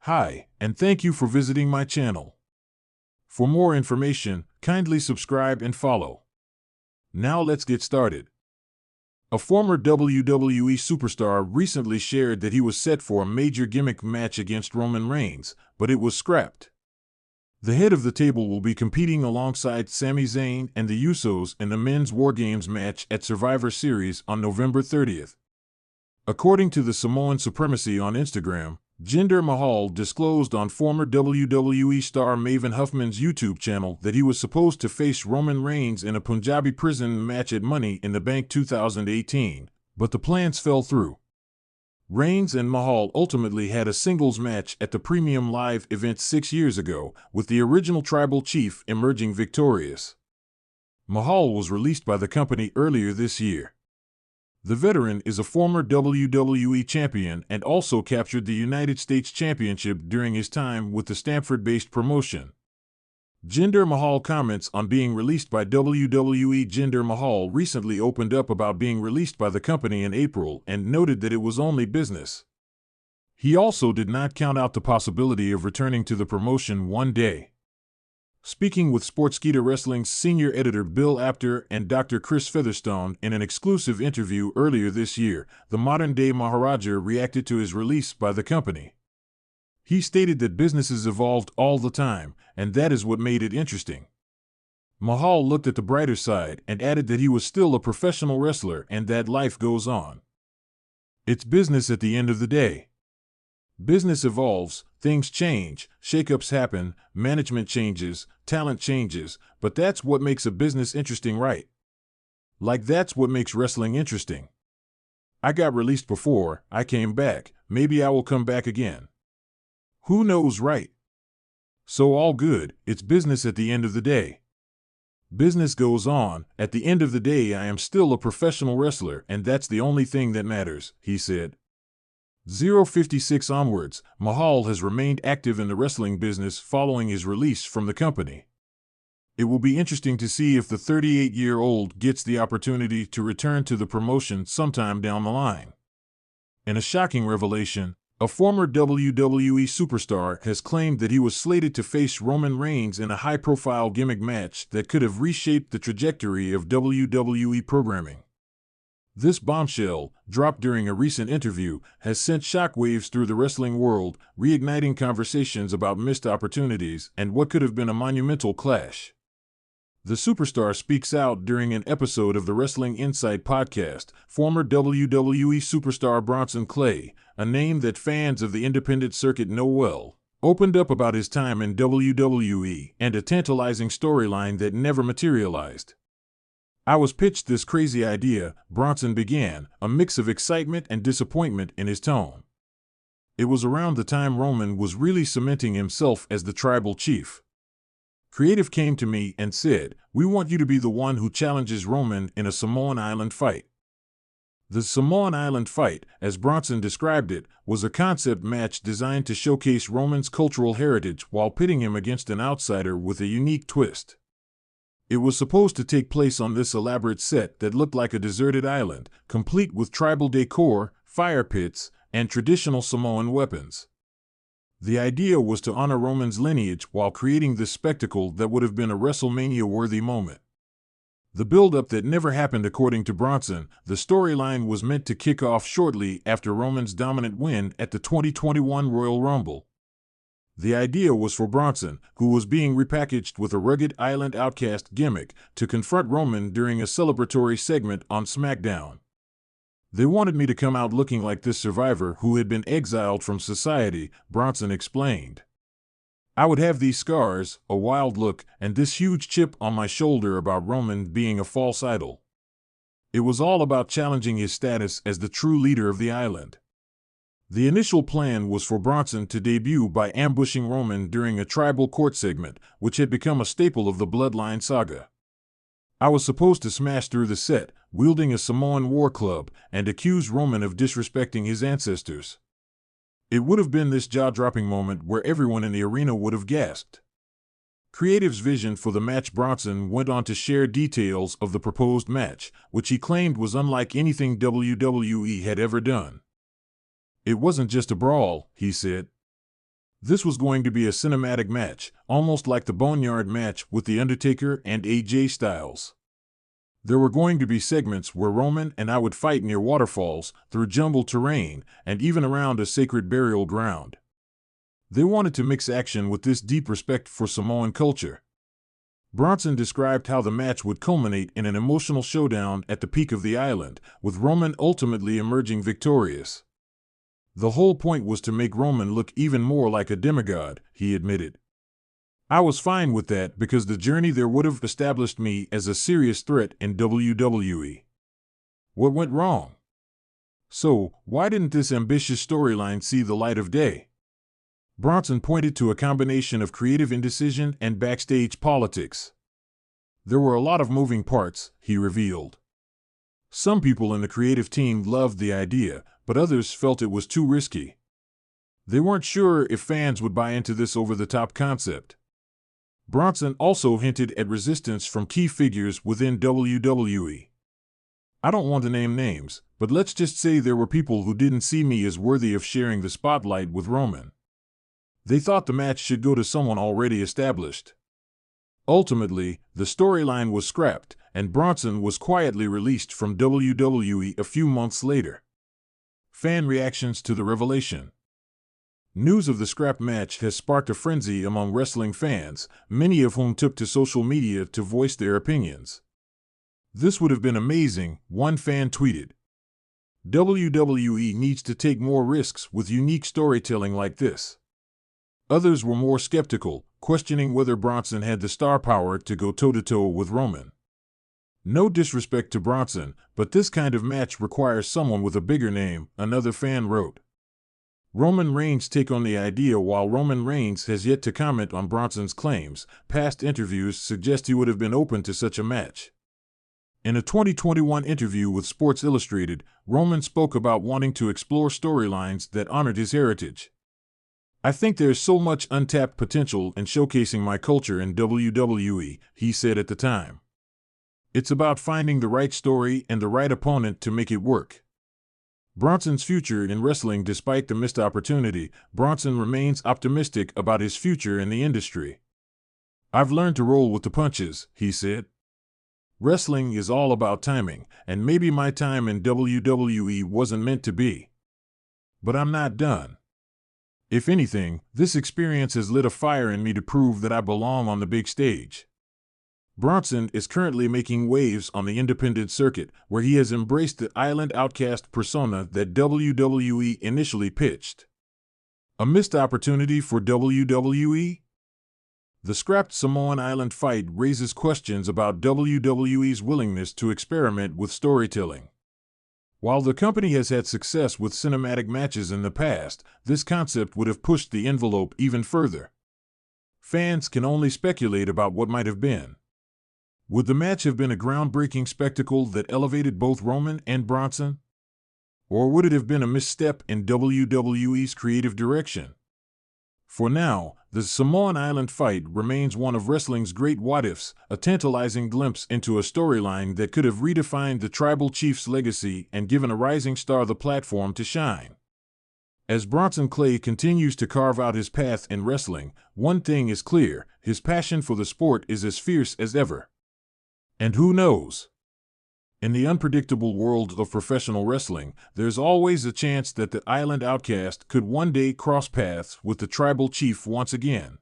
Hi, and thank you for visiting my channel. For more information, kindly subscribe and follow. Now let's get started. A former WWE superstar recently shared that he was set for a major gimmick match against Roman Reigns, but it was scrapped. The head of the table will be competing alongside Sami Zayn and the Usos in the Men's War Games match at Survivor Series on November 30th. According to the Samoan Supremacy on Instagram, Jinder Mahal disclosed on former WWE star Maven Huffman's YouTube channel that he was supposed to face Roman Reigns in a Punjabi prison match at Money in the Bank 2018, but the plans fell through. Reigns and Mahal ultimately had a singles match at the Premium Live event 6 years ago, with the original Tribal Chief emerging victorious. Mahal was released by the company earlier this year. The veteran is a former WWE champion and also captured the United States Championship during his time with the Stamford-based promotion. Jinder Mahal comments on being released by WWE. Jinder Mahal recently opened up about being released by the company in April and noted that it was only business. He also did not count out the possibility of returning to the promotion one day. Speaking with Sportskeeda Wrestling's senior editor Bill Apter and Dr. Chris Featherstone in an exclusive interview earlier this year, the modern-day Maharaja reacted to his release by the company. He stated that businesses evolved all the time, and that is what made it interesting. Mahal looked at the brighter side and added that he was still a professional wrestler and that life goes on. It's business at the end of the day. Business evolves, things change, shakeups happen, management changes, talent changes, but that's what makes a business interesting, right? Like that's what makes wrestling interesting. I got released before, I came back, maybe I will come back again. Who knows, right? So all good, it's business at the end of the day. Business goes on, at the end of the day I am still a professional wrestler and that's the only thing that matters, he said. 056 onwards, Mahal has remained active in the wrestling business following his release from the company. It will be interesting to see if the 38-year-old gets the opportunity to return to the promotion sometime down the line. In a shocking revelation, a former WWE superstar has claimed that he was slated to face Roman Reigns in a high-profile gimmick match that could have reshaped the trajectory of WWE programming. This bombshell, dropped during a recent interview, has sent shockwaves through the wrestling world, reigniting conversations about missed opportunities and what could have been a monumental clash. The superstar speaks out during an episode of the Wrestling Insight podcast. Former WWE superstar Bronson Clay, a name that fans of the independent circuit know well, opened up about his time in WWE and a tantalizing storyline that never materialized. I was pitched this crazy idea, Bronson began, a mix of excitement and disappointment in his tone. It was around the time Roman was really cementing himself as the tribal chief. Creative came to me and said, "We want you to be the one who challenges Roman in a Samoan Island fight." The Samoan Island fight, as Bronson described it, was a concept match designed to showcase Roman's cultural heritage while pitting him against an outsider with a unique twist. It was supposed to take place on this elaborate set that looked like a deserted island, complete with tribal decor, fire pits, and traditional Samoan weapons. The idea was to honor Roman's lineage while creating this spectacle that would have been a WrestleMania-worthy moment. The build-up that never happened, according to Bronson, the storyline was meant to kick off shortly after Roman's dominant win at the 2021 Royal Rumble. The idea was for Bronson, who was being repackaged with a rugged island outcast gimmick, to confront Roman during a celebratory segment on SmackDown. They wanted me to come out looking like this survivor who had been exiled from society, Bronson explained. I would have these scars, a wild look, and this huge chip on my shoulder about Roman being a false idol. It was all about challenging his status as the true leader of the island. The initial plan was for Bronson to debut by ambushing Roman during a tribal court segment, which had become a staple of the Bloodline saga. I was supposed to smash through the set, wielding a Samoan war club, and accuse Roman of disrespecting his ancestors. It would have been this jaw-dropping moment where everyone in the arena would have gasped. Creative's vision for the match. Bronson went on to share details of the proposed match, which he claimed was unlike anything WWE had ever done. It wasn't just a brawl, he said. This was going to be a cinematic match, almost like the Boneyard match with The Undertaker and AJ Styles. There were going to be segments where Roman and I would fight near waterfalls, through jumbled terrain, and even around a sacred burial ground. They wanted to mix action with this deep respect for Samoan culture. Bronson described how the match would culminate in an emotional showdown at the peak of the island, with Roman ultimately emerging victorious. The whole point was to make Roman look even more like a demigod, he admitted. I was fine with that because the journey there would have established me as a serious threat in WWE. What went wrong? So, why didn't this ambitious storyline see the light of day? Bronson pointed to a combination of creative indecision and backstage politics. There were a lot of moving parts, he revealed. Some people in the creative team loved the idea, but others felt it was too risky. They weren't sure if fans would buy into this over-the-top concept. Bronson also hinted at resistance from key figures within WWE. I don't want to name names, but let's just say there were people who didn't see me as worthy of sharing the spotlight with Roman. They thought the match should go to someone already established. Ultimately, the storyline was scrapped, and Bronson was quietly released from WWE a few months later. Fan reactions to the revelation. News of the scrap match has sparked a frenzy among wrestling fans, many of whom took to social media to voice their opinions. "This would have been amazing," one fan tweeted. "WWE needs to take more risks with unique storytelling like this." Others were more skeptical, questioning whether Bronson had the star power to go toe-to-toe with Roman. No disrespect to Bronson, but this kind of match requires someone with a bigger name, another fan wrote. Roman Reigns' take on the idea. While Roman Reigns has yet to comment on Bronson's claims, past interviews suggest he would have been open to such a match. In a 2021 interview with Sports Illustrated, Roman spoke about wanting to explore storylines that honored his heritage. "I think there's so much untapped potential in showcasing my culture in WWE," he said at the time. "It's about finding the right story and the right opponent to make it work." Bronson's future in wrestling. Despite the missed opportunity, Bronson remains optimistic about his future in the industry. "I've learned to roll with the punches," he said. "Wrestling is all about timing, and maybe my time in WWE wasn't meant to be. But I'm not done. If anything, this experience has lit a fire in me to prove that I belong on the big stage." Bronson is currently making waves on the independent circuit, where he has embraced the island outcast persona that WWE initially pitched. A missed opportunity for WWE? The scrapped Samoan Island fight raises questions about WWE's willingness to experiment with storytelling. While the company has had success with cinematic matches in the past, this concept would have pushed the envelope even further. Fans can only speculate about what might have been. Would the match have been a groundbreaking spectacle that elevated both Roman and Bronson? Or would it have been a misstep in WWE's creative direction? For now, the Samoan Island fight remains one of wrestling's great what-ifs, a tantalizing glimpse into a storyline that could have redefined the tribal chief's legacy and given a rising star the platform to shine. As Bronson Clay continues to carve out his path in wrestling, one thing is clear: his passion for the sport is as fierce as ever. And who knows? In the unpredictable world of professional wrestling, there's always a chance that the island outcast could one day cross paths with the tribal chief once again.